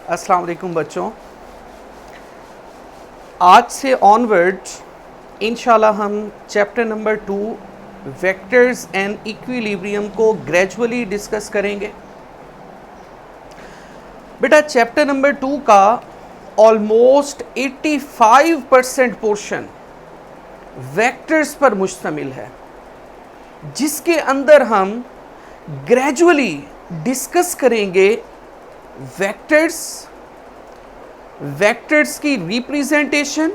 अस्सलाम वालेकुम बच्चों। आज से ऑनवर्ड इंशाल्लाह हम chapter number 2 vectors and equilibrium को ग्रेजुअली डिस्कस करेंगे। बेटा चैप्टर नंबर 2 का ऑलमोस्ट 85% पोर्शन वेक्टर्स पर मुश्तमिल है, जिसके अंदर हम ग्रेजुअली डिस्कस करेंगे वेक्टर्स की रिप्रेजेंटेशन,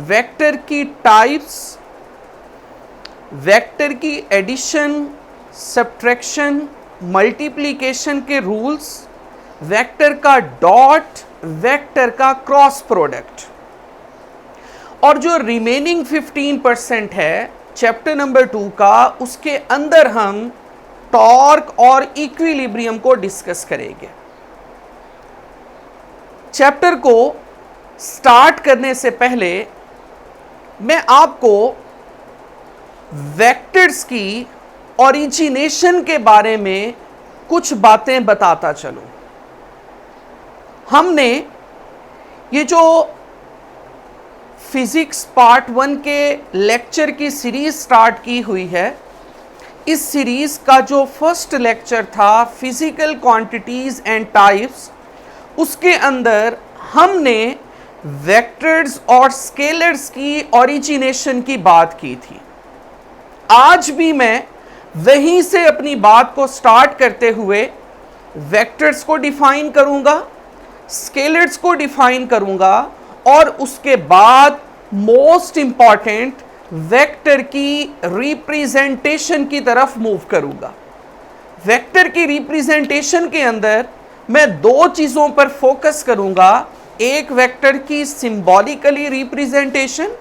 वेक्टर की टाइप्स, वेक्टर की एडिशन, सब्ट्रैक्शन, मल्टीप्लिकेशन के रूल्स, वेक्टर का डॉट, वेक्टर का क्रॉस प्रोडक्ट, और जो रिमेनिंग 15% है चैप्टर नंबर 2 का, उसके अंदर हम टॉर्क और इक्विलिब्रियम को डिस्कस करेंगे। चैप्टर को स्टार्ट करने से पहले मैं आपको वेक्टर्स की ओरिजिनेशन के बारे में कुछ बातें बताता चलूं। हमने ये जो फिजिक्स पार्ट 1 के लेक्चर की सीरीज स्टार्ट की हुई है, इस सीरीज का जो फर्स्ट लेक्चर था फिजिकल क्वांटिटीज एंड टाइप्स, उसके अंदर हमने वेक्टर्स और स्केलर्स की ओरिजिनेशन की बात की थी। आज भी मैं वहीं से अपनी बात को स्टार्ट करते हुए वेक्टर्स को डिफाइन करूंगा, स्केलर्स को डिफाइन करूंगा, और उसके बाद मोस्ट इंपॉर्टेंट वेक्टर की रिप्रेजेंटेशन की तरफ मूव करूंगा। वेक्टर की रिप्रेजेंटेशन के अंदर मैं दो चीजों पर फोकस करूंगा, एक वेक्टर की सिंबॉलिकली रिप्रेजेंटेशन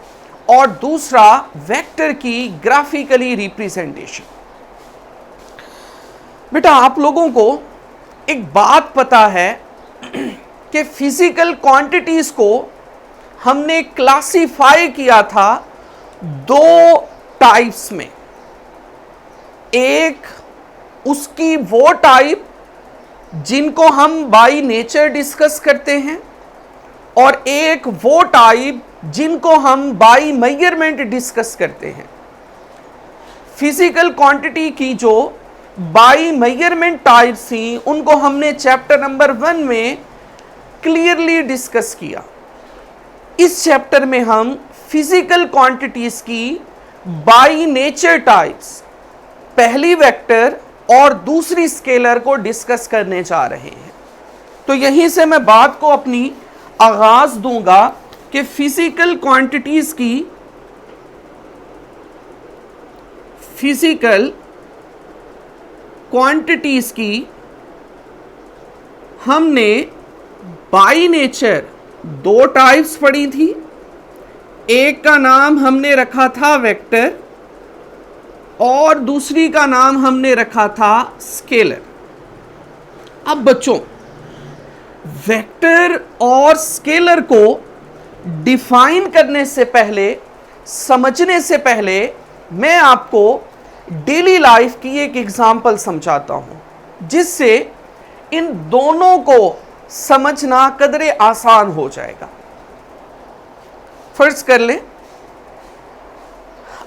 और दूसरा वेक्टर की ग्राफिकली रिप्रेजेंटेशन। बेटा आप लोगों को एक बात पता है कि फिजिकल क्वांटिटीज को हमने क्लासिफाई किया था दो टाइप्स में। एक उसकी वो टाइप जिनको हम बाय नेचर डिस्कस करते हैं, और एक वो टाइप जिनको हम बाय मेजरमेंट डिस्कस करते हैं। फिजिकल क्वांटिटी की जो बाय मेजरमेंट टाइप्स थी, उनको हमने चैप्टर नंबर 1 में क्लियरली डिस्कस किया। इस चैप्टर में हम फिजिकल क्वांटिटीज की बाय नेचर टाइप्स, पहली वेक्टर और दूसरी स्केलर को डिस्कस करने जा रहे हैं। तो यहीं से मैं बात को अपनी आगाज दूंगा कि फिजिकल क्वांटिटीज की हमने बाय नेचर दो टाइप्स पढ़ी थी। एक का नाम हमने रखा था वेक्टर और दूसरी का नाम हमने रखा था स्केलर। अब बच्चों, वेक्टर और स्केलर को डिफाइन करने से पहले, समझने से पहले, मैं आपको डेली लाइफ की एक एग्जांपल समझाता हूं, जिससे इन दोनों को समझना कदरे आसान हो जाएगा। फर्ज कर लें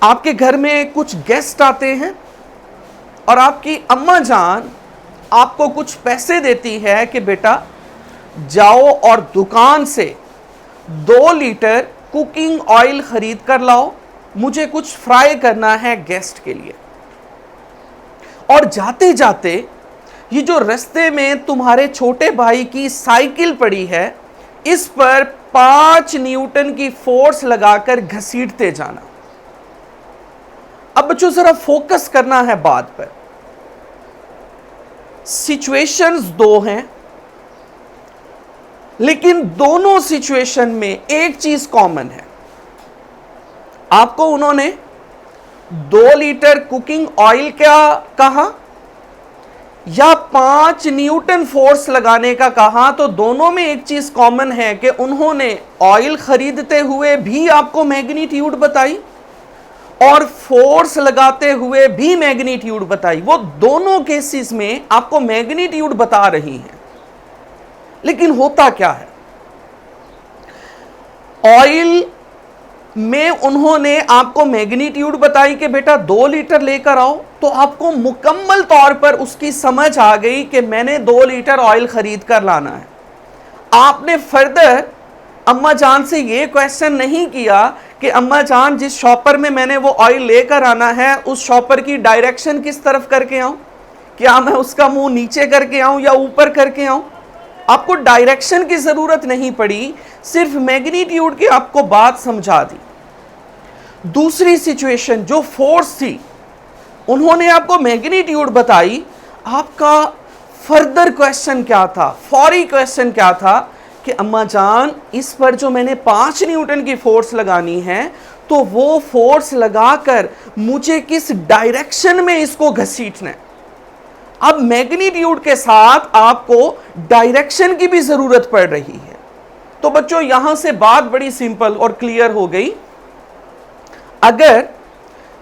आपके घर में कुछ गेस्ट आते हैं और आपकी अम्मा जान आपको कुछ पैसे देती है कि बेटा जाओ और दुकान से 2 लीटर कुकिंग ऑयल खरीद कर लाओ, मुझे कुछ फ्राई करना है गेस्ट के लिए। और जाते जाते ये जो रास्ते में तुम्हारे छोटे भाई की साइकिल पड़ी है, इस पर 5 न्यूटन की फोर्स लगाकर घसीटते जाना। अब बच्चों जरा फोकस करना है बात पर। सिचुएशंस दो हैं, लेकिन दोनों सिचुएशन में एक चीज कॉमन है। आपको उन्होंने 2 लीटर कुकिंग ऑयल क्या कहा या 5 न्यूटन फोर्स लगाने का कहा, तो दोनों में एक चीज कॉमन है कि उन्होंने ऑयल खरीदते हुए भी आपको मैग्नीट्यूड बताई और फोर्स लगाते हुए भी मैग्नीट्यूड बताई। वो दोनों केसेस में आपको मैग्नीट्यूड बता रही हैं। लेकिन होता क्या है, ऑयल में उन्होंने आपको मैग्नीट्यूड बताई कि बेटा 2 लीटर लेकर आओ, तो आपको मुकम्मल तौर पर उसकी समझ आ गई कि मैंने 2 लीटर ऑयल खरीद कर लाना है। आपने फर्दर अम्मा जान से ये क्वेश्चन नहीं किया कि अम्मा जान जिस शॉपर में मैंने वो ऑयल लेकर आना है उस शॉपर की डायरेक्शन किस तरफ करके आऊं, क्या मैं उसका मुंह नीचे करके आऊं या ऊपर करके आऊं। आपको डायरेक्शन की जरूरत नहीं पड़ी, सिर्फ मैग्नीट्यूड की आपको बात समझा दी। दूसरी सिचुएशन जो फोर्स थी, उन्होंने आपको मैग्नीट्यूड बताई, आपका फर्दर क्वेश्चन क्या था, फौरी क्वेश्चन क्या था कि अम्मा जान इस पर जो मैंने 5 न्यूटन की फोर्स लगानी है तो वो फोर्स लगाकर मुझे किस डायरेक्शन में इसको घसीटना है। अब मैग्नीट्यूड के साथ आपको डायरेक्शन की भी जरूरत पड़ रही है। तो बच्चों यहां से बात बड़ी सिंपल और क्लियर हो गई। अगर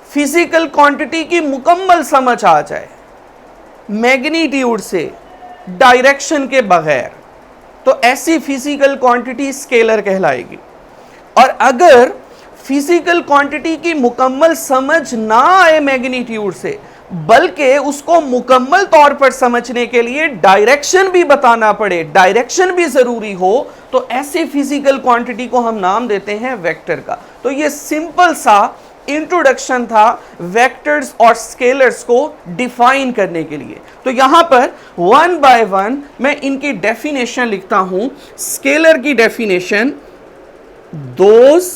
फिजिकल क्वांटिटी की मुकम्मल समझ आ जाए मैग्नीट्यूड से डायरेक्शन के बगैर, तो ऐसी फिजिकल क्वांटिटी स्केलर कहलाएगी। और अगर फिजिकल क्वांटिटी की मुकम्मल समझ ना आए मैग्नीट्यूड से, बल्कि उसको मुकम्मल तौर पर समझने के लिए डायरेक्शन भी बताना पड़े, डायरेक्शन भी जरूरी हो, तो ऐसी फिजिकल क्वांटिटी को हम नाम देते हैं वेक्टर का। तो ये सिंपल सा इंट्रोडक्शन था वेक्टर्स और स्केलर्स को डिफाइन करने के लिए। तो यहां पर 1 बाय 1 मैं इनकी डेफिनेशन लिखता हूं। स्केलर की डेफिनेशन, दोज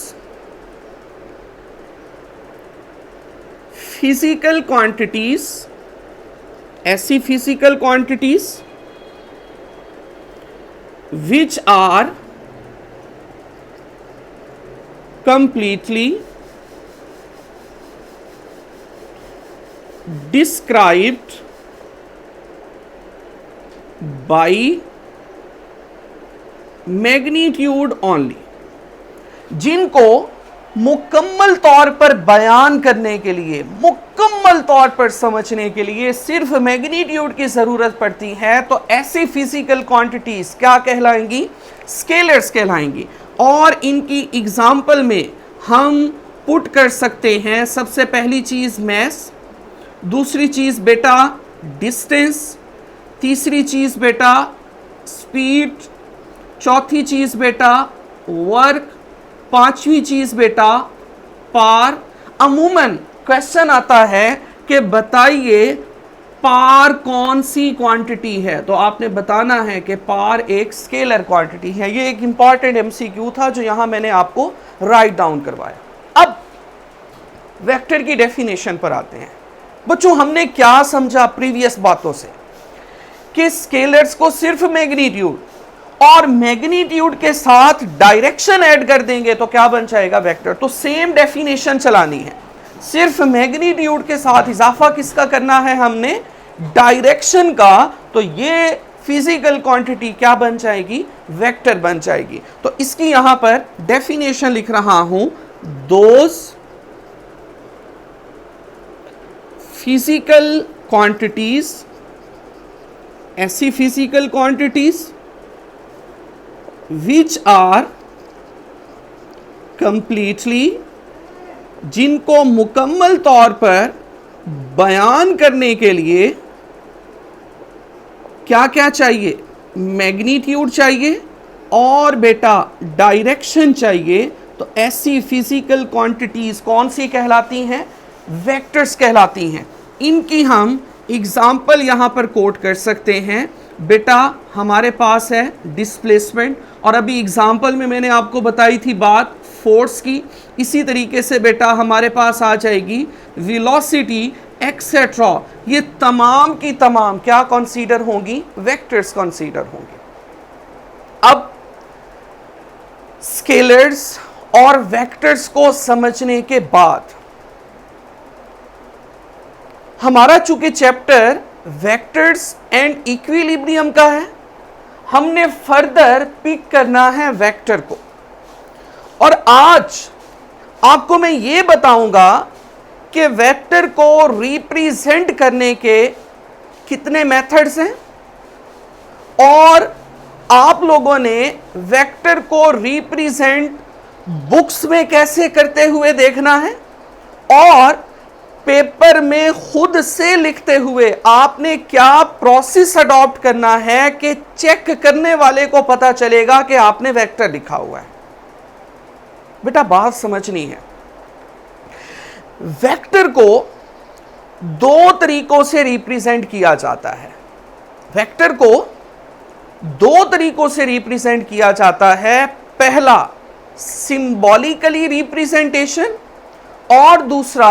फिजिकल क्वांटिटीज, ऐसी physical quantities which are completely described by magnitude only, जिनको मुकम्मल तौर पर बयान करने के लिए, मुकम्मल तौर पर समझने के लिए सिर्फ मैग्नीट्यूड की जरूरत पड़ती है, तो ऐसी फिजिकल क्वांटिटीज क्या कहलाएंगी, स्केलर्स कहलाएंगी। और इनकी एग्जाम्पल में हम पुट कर सकते हैं, सबसे पहली चीज मैस, दूसरी चीज बेटा डिस्टेंस, तीसरी चीज बेटा स्पीड, चौथी चीज बेटा वर्क, पांचवी चीज बेटा पार। अमूमन क्वेश्चन आता है कि बताइए पार कौन सी क्वांटिटी है, तो आपने बताना है कि पार एक स्केलर क्वांटिटी है। ये एक इंपॉर्टेंट एमसीक्यू था जो यहां मैंने आपको राइट डाउन करवाया। अब वेक्टर की डेफिनेशन पर आते हैं। बच्चों हमने क्या समझा प्रीवियस बातों से कि स्केलर्स को सिर्फ मैग्नीट्यूड और मैग्नीट्यूड के साथ डायरेक्शन ऐड कर देंगे तो क्या बन जाएगा, वेक्टर। तो सेम डेफिनेशन चलानी है, सिर्फ मैग्नीट्यूड के साथ इजाफा किसका करना है हमने, डायरेक्शन का। तो ये फिजिकल क्वांटिटी क्या बन जाएगी, वेक्टर बन जाएगी। तो इसकी यहां पर डेफिनेशन लिख रहा हूं, दोज फिजिकल क्वांटिटीज, ऐसी physical quantities which are completely, जिनको मुकम्मल तौर पर बयान करने के लिए क्या क्या चाहिए, मैग्नीट्यूड चाहिए और बेटा डायरेक्शन चाहिए। तो ऐसी फिजिकल क्वांटिटीज कौन सी कहलाती हैं, वेक्टर्स कहलाती हैं। इनकी हम एग्जाम्पल यहां पर कोट कर सकते हैं। बेटा हमारे पास है डिस्प्लेसमेंट, और अभी एग्जाम्पल में मैंने आपको बताई थी बात फोर्स की। इसी तरीके से बेटा हमारे पास आ जाएगी वेलोसिटी एक्सेट्रा। ये तमाम की तमाम क्या कंसीडर होंगी, वेक्टर्स कंसीडर होंगी। अब स्केलर्स और वेक्टर्स को समझने के बाद हमारा चूंकि चैप्टर वेक्टर्स एंड इक्विलिब्रियम का है, हमने फर्दर पिक करना है वेक्टर को। और आज आपको मैं ये बताऊंगा कि वेक्टर को रिप्रेजेंट करने के कितने मेथड्स हैं और आप लोगों ने वेक्टर को रिप्रेजेंट बुक्स में कैसे करते हुए देखना है और पेपर में खुद से लिखते हुए आपने क्या प्रोसेस अडॉप्ट करना है कि चेक करने वाले को पता चलेगा कि आपने वेक्टर लिखा हुआ है। बेटा बात समझनी है। वेक्टर को दो तरीकों से रिप्रेजेंट किया जाता है। वेक्टर को दो तरीकों से रिप्रेजेंट किया जाता है। पहला सिंबॉलिकली रिप्रेजेंटेशन और दूसरा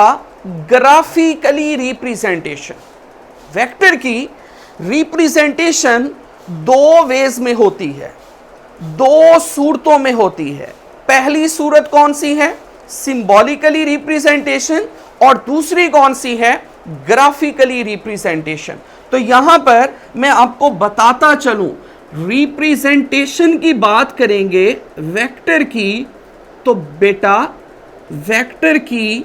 ग्राफिकली रिप्रेजेंटेशन। वेक्टर की रिप्रेजेंटेशन दो वेज में होती है, दो सूरतों में होती है। पहली सूरत कौन सी है? Symbolically representation. और दूसरी कौन सी है? Graphically representation. तो यहां पर मैं आपको बताता चलूं, रिप्रेजेंटेशन की बात करेंगे वेक्टर की, तो बेटा वेक्टर की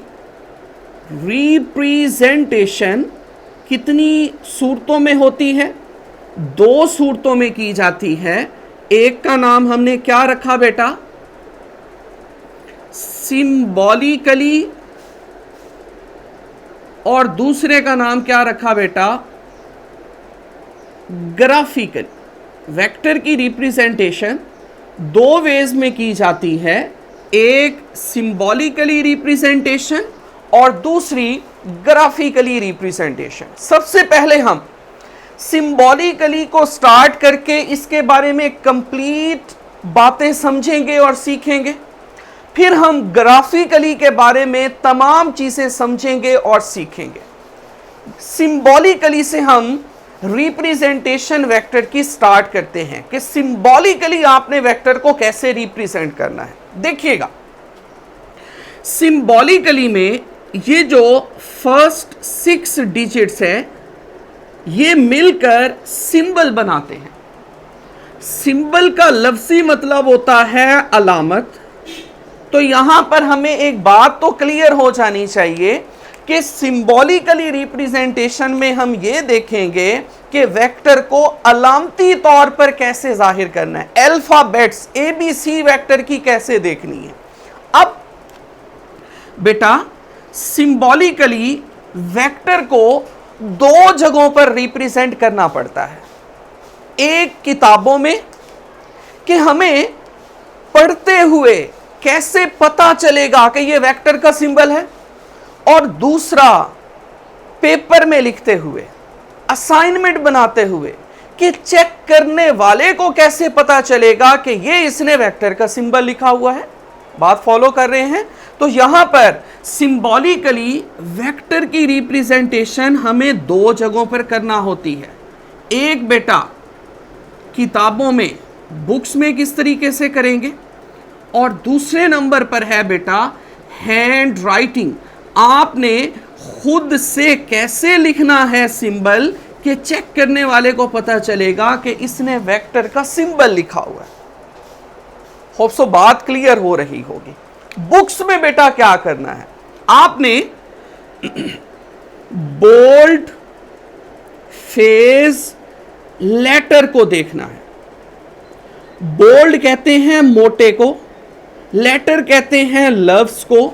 रिप्रेजेंटेशन कितनी सूरतों में होती है? दो सूरतों में की जाती है। एक का नाम हमने क्या रखा बेटा? सिंबॉलिकली, और दूसरे का नाम क्या रखा बेटा? ग्राफिकल। वेक्टर की रिप्रेजेंटेशन दो वेज में की जाती है, एक सिंबॉलिकली रिप्रेजेंटेशन और दूसरी ग्राफिकली रिप्रेजेंटेशन। सबसे पहले हम सिंबॉलिकली को स्टार्ट करके इसके बारे में कंप्लीट बातें समझेंगे और सीखेंगे। फिर हम ग्राफिकली के बारे में तमाम चीजें समझेंगे और सीखेंगे। सिंबॉलिकली से हम रिप्रेजेंटेशन वेक्टर की स्टार्ट करते हैं कि सिंबॉलिकली आपने वेक्टर को कैसे रिप्रेजेंट करना है। देखिएगा, सिंबॉलिकली में ये जो फर्स्ट 6 डिजिट्स है ये मिलकर सिंबल बनाते हैं। सिंबल का लफ्जी मतलब होता है अलामत। तो यहां पर हमें एक बात तो क्लियर हो जानी चाहिए कि सिंबॉलिकली रिप्रेजेंटेशन में हम ये देखेंगे कि वेक्टर को अलामती तौर पर कैसे जाहिर करना है। अल्फाबेट्स ABC वेक्टर की कैसे देखनी है। अब बेटा सिंबॉलिकली वेक्टर को दो जगहों पर रिप्रेजेंट करना पड़ता है। एक किताबों में कि हमें पढ़ते हुए कैसे पता चलेगा कि यह वेक्टर का सिंबल है, और दूसरा पेपर में लिखते हुए, असाइनमेंट बनाते हुए कि चेक करने वाले को कैसे पता चलेगा कि ये इसने वेक्टर का सिंबल लिखा हुआ है। बात फॉलो कर रहे हैं? तो यहां पर सिंबॉलिकली वेक्टर की रिप्रेजेंटेशन हमें दो जगहों पर करना होती है। एक बेटा किताबों में, बुक्स में किस तरीके से करेंगे, और दूसरे नंबर पर है बेटा हैंड राइटिंग। आपने खुद से कैसे लिखना है सिंबल कि चेक करने वाले को पता चलेगा कि इसने वेक्टर का सिंबल लिखा हुआ है। होप सो बात क्लियर हो रही होगी। बुक्स में बेटा क्या करना है? आपने बोल्ड फेज लेटर को देखना है। बोल्ड कहते हैं मोटे को, लेटर कहते हैं लफ्ज को।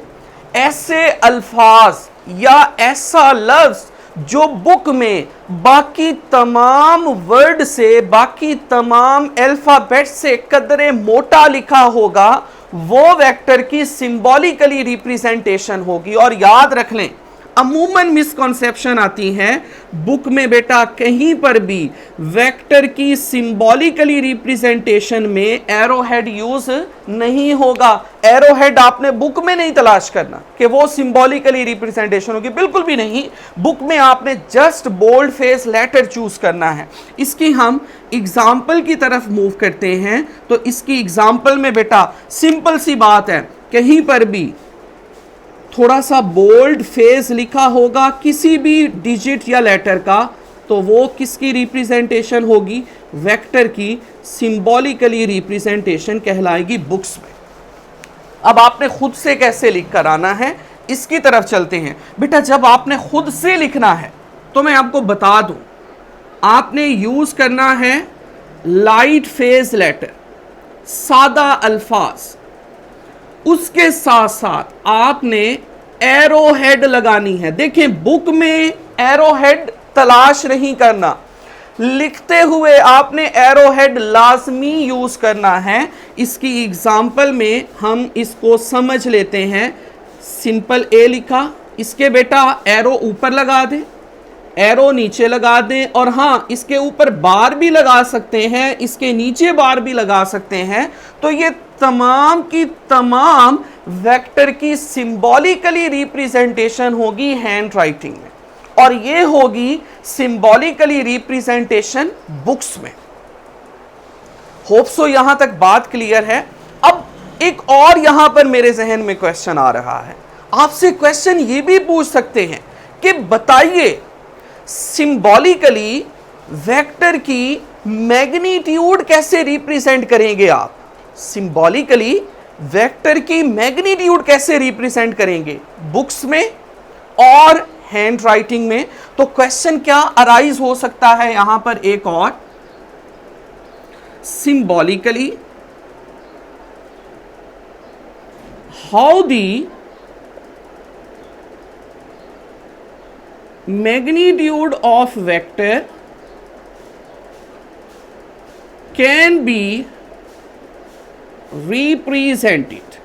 ऐसे अल्फाज या ऐसा लफ्ज जो बुक में बाकी तमाम वर्ड से, बाकी तमाम अल्फाबेट से कदरे मोटा लिखा होगा, वो वेक्टर की सिंबॉलिकली रिप्रेजेंटेशन होगी। और याद रख लें, अमूमन मिसकॉन्सेप्शन आती है बुक में बेटा कहीं पर भी वेक्टर की सिंबॉलिकली रिप्रेजेंटेशन में एरो हेड यूज नहीं होगा। एरो हेड आपने बुक में नहीं तलाश करना कि वो सिंबॉलिकली रिप्रेजेंटेशन होगी, बिल्कुल भी नहीं। बुक में आपने just bold face letter choose करना है। इसकी हम एग्जाम्पल की तरफ मूव करते हैं। तो इसकी एग्जाम्पल में बेटा सिंपल सी बात है, कहीं पर भी थोड़ा सा बोल्ड फेज लिखा होगा किसी भी डिजिट या लेटर का, तो वो किसकी रिप्रेजेंटेशन होगी? वेक्टर की सिंबॉलिकली रिप्रेजेंटेशन कहलाएगी बुक्स में। अब आपने खुद से कैसे लिख कर आना है, इसकी तरफ चलते हैं। बेटा जब आपने खुद से लिखना है तो मैं आपको बता दूं, आपने यूज करना है लाइट फेज लेटर, सादा अल्फाज, उसके साथ साथ आपने एरो हेड लगानी है। देखें, बुक में एरो हेड तलाश नहीं करना, लिखते हुए आपने एरो हेड लाजमी यूज करना है। इसकी एग्जाम्पल में हम इसको समझ लेते हैं। सिंपल ए लिखा, इसके बेटा एरो ऊपर लगा दें, एरो नीचे लगा दें, और हाँ, इसके ऊपर बार भी लगा सकते हैं, इसके नीचे बार भी लगा सकते हैं। तो ये तमाम की तमाम वेक्टर की सिंबॉलिकली रिप्रेजेंटेशन होगी हैंड राइटिंग में, और ये होगी सिंबॉलिकली रिप्रेजेंटेशन बुक्स में। होप सो यहां तक बात क्लियर है। अब एक और यहां पर मेरे जहन में क्वेश्चन आ रहा है। आपसे क्वेश्चन ये भी पूछ सकते हैं कि बताइए सिंबॉलिकली वेक्टर की मैग्नीट्यूड कैसे रिप्रेजेंट करेंगे आप? सिंबॉलिकली वेक्टर की मैग्नीट्यूड कैसे रिप्रेजेंट करेंगे बुक्स में और हैंड राइटिंग में? तो क्वेश्चन क्या अराइज हो सकता है यहां पर एक और, symbolically how the magnitude of vector can be represented।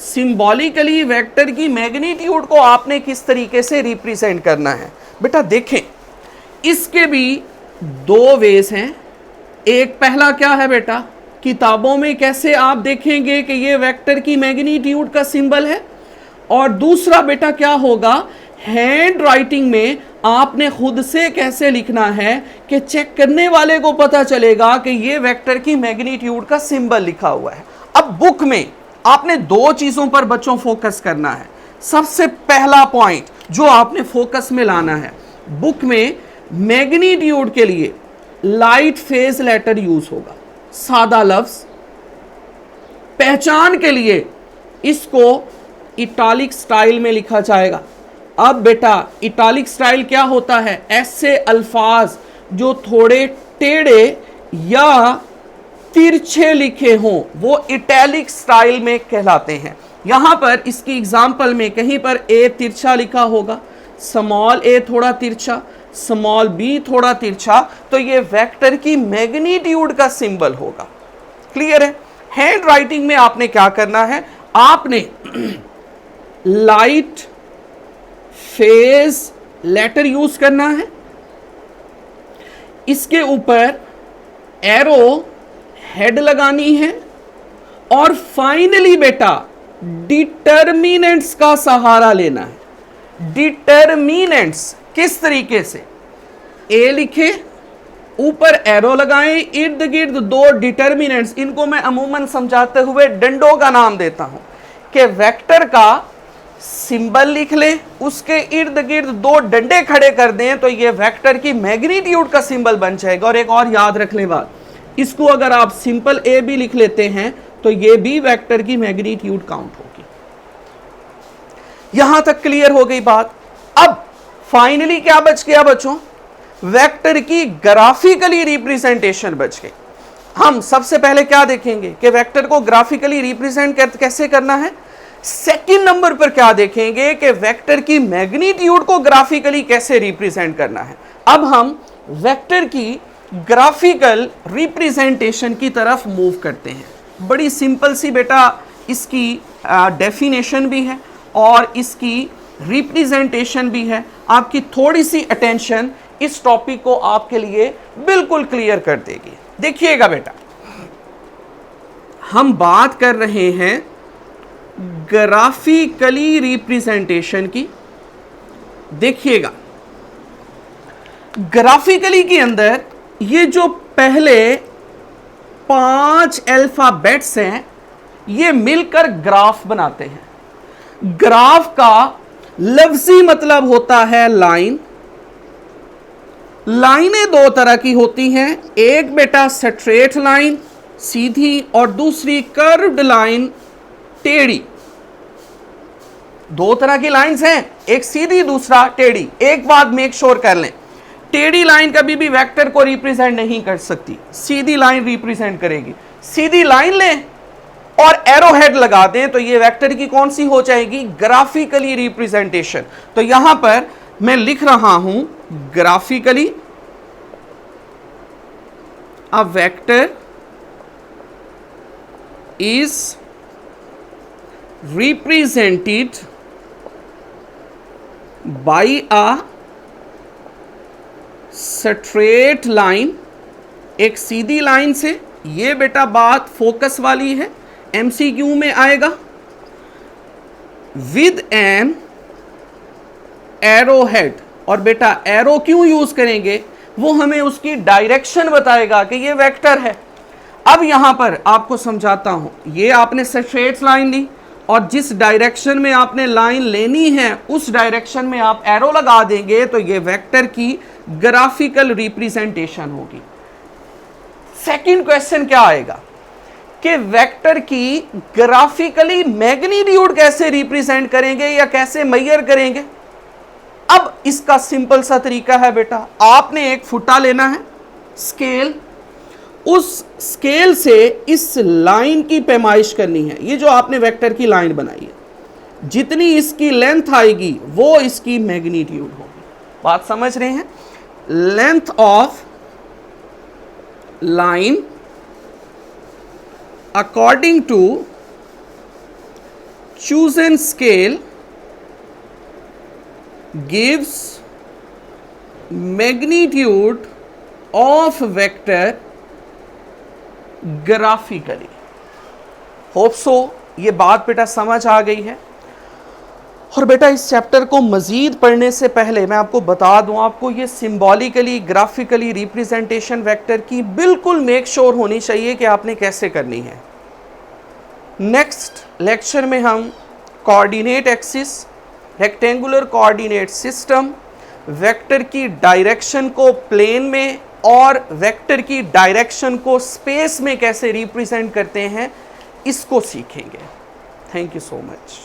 Symbolically vector की मैग्नीट्यूड को आपने किस तरीके से रिप्रेजेंट करना है? बेटा देखें, इसके भी दो वेज हैं। एक पहला क्या है बेटा, किताबों में कैसे आप देखेंगे कि ये वेक्टर की मैग्नीट्यूड का सिंबल है, और दूसरा बेटा क्या होगा, हैंड राइटिंग में आपने खुद से कैसे लिखना है कि चेक करने वाले को पता चलेगा कि ये वेक्टर की मैग्नीट्यूड का सिंबल लिखा हुआ है। अब बुक में आपने दो चीजों पर बच्चों फोकस करना है। सबसे पहला पॉइंट जो आपने फोकस में लाना है, बुक में मैग्नीट्यूड के लिए लाइट फेज लेटर यूज होगा, सादा लफ्ज। पहचान के लिए इसको इटालिक स्टाइल में लिखा जाएगा। अब बेटा इटालिक स्टाइल क्या होता है? ऐसे अल्फाज जो थोड़े टेढ़े या तिरछे लिखे हों वो इटैलिक स्टाइल में कहलाते हैं। यहां पर इसकी एग्जांपल में कहीं पर ए तिरछा लिखा होगा, स्मॉल ए थोड़ा तिरछा, स्मॉल बी थोड़ा तिरछा, तो ये वेक्टर की मैग्नीट्यूड का सिंबल होगा। क्लियर है? हैंड राइटिंग में आपने क्या करना है, आपने लाइट फेज लेटर यूज करना है, इसके ऊपर एरो हेड लगानी है, और फाइनली बेटा डिटर्मिनेंट्स का सहारा लेना है। डिटर्मिनेंट्स किस तरीके से? ए लिखे, ऊपर एरो लगाएं, इर्द गिर्द दो डिटर्मिनेंट्स, इनको मैं अमूमन समझाते हुए डंडों का नाम देता हूं कि वेक्टर का सिंबल लिख ले, उसके इर्द गिर्द दो डंडे खड़े कर दें, तो ये वेक्टर की मैग्नीट्यूड का सिंबल बन जाएगा। और एक और याद रख ले बात, इसको अगर आप सिंपल ए भी लिख लेते हैं तो ये भी वेक्टर की मैग्नीट्यूड काउंट होगी। यहां तक क्लियर हो गई बात। अब फाइनली क्या बच गया बच्चों? वेक्टर की ग्राफिकली रिप्रेजेंटेशन बच गई। हम सबसे पहले क्या देखेंगे कि वेक्टर को ग्राफिकली रिप्रेजेंट कैसे करना है। सेकंड नंबर पर क्या देखेंगे कि वेक्टर की मैग्नीट्यूड को ग्राफिकली कैसे रिप्रेजेंट करना है। अब हम वेक्टर की ग्राफिकल रिप्रेजेंटेशन की तरफ मूव करते हैं। बड़ी सिंपल सी बेटा इसकी डेफिनेशन भी है और इसकी रिप्रेजेंटेशन भी है। आपकी थोड़ी सी अटेंशन इस टॉपिक को आपके लिए बिल्कुल क्लियर कर देगी। देखिएगा बेटा, हम बात कर रहे हैं ग्राफिकली रिप्रेजेंटेशन की। देखिएगा, ग्राफिकली के अंदर ये जो पहले 5 अल्फाबेट्स हैं ये मिलकर ग्राफ बनाते हैं। ग्राफ का लफ्जी मतलब होता है लाइन। लाइनें दो तरह की होती हैं, एक बेटा स्ट्रेट लाइन सीधी और दूसरी कर्व्ड लाइन टेढ़ी। दो तरह की लाइंस हैं, एक सीधी दूसरा टेढ़ी। एक बात मेक श्योर कर लें, टेढ़ी लाइन कभी भी वेक्टर को रिप्रेजेंट नहीं कर सकती, सीधी लाइन रिप्रेजेंट करेगी। सीधी लाइन लें और एरो हेड लगा दें तो ये वेक्टर की कौन सी हो जाएगी, ग्राफिकली रिप्रेजेंटेशन। तो यहां पर मैं लिख रहा हूं graphically a vector is represented by a straight line, एक सीधी लाइन से। ये बेटा बात फोकस वाली है, एमसीक्यू में आएगा। विद एन एरो हेड, और बेटा एरो क्यों यूज करेंगे, वो हमें उसकी डायरेक्शन बताएगा कि ये वेक्टर है। अब यहां पर आपको समझाता हूं, ये आपने स्ट्रेट लाइन ली और जिस डायरेक्शन में आपने लाइन लेनी है उस डायरेक्शन में आप एरो लगा देंगे तो ये वेक्टर की ग्राफिकल रिप्रेजेंटेशन होगी। सेकंड क्वेश्चन क्या आएगा कि वेक्टर की ग्राफिकली मैग्नीट्यूड कैसे रिप्रेजेंट करेंगे या कैसे मेजर करेंगे। अब इसका सिंपल सा तरीका है बेटा, आपने एक फुट्टा लेना है, स्केल, उस स्केल से इस लाइन की पैमाइश करनी है। ये जो आपने वेक्टर की लाइन बनाई है, जितनी इसकी लेंथ आएगी वो इसकी मैग्नीट्यूड होगी। बात समझ रहे हैं, length of line according to chosen scale gives magnitude of vector graphically। Hope so ये बात बेटा समझ आ गई है। और बेटा इस चैप्टर को मजीद पढ़ने से पहले मैं आपको बता दूं, आपको ये सिंबॉलिकली ग्राफिकली रिप्रेजेंटेशन वेक्टर की बिल्कुल मेक श्योर होनी चाहिए कि आपने कैसे करनी है। नेक्स्ट लेक्चर में हम coordinate axis, rectangular coordinate system, vector की डायरेक्शन को प्लेन में और वेक्टर की डायरेक्शन को स्पेस में कैसे रिप्रेजेंट करते हैं, इसको सीखेंगे। Thank you so much.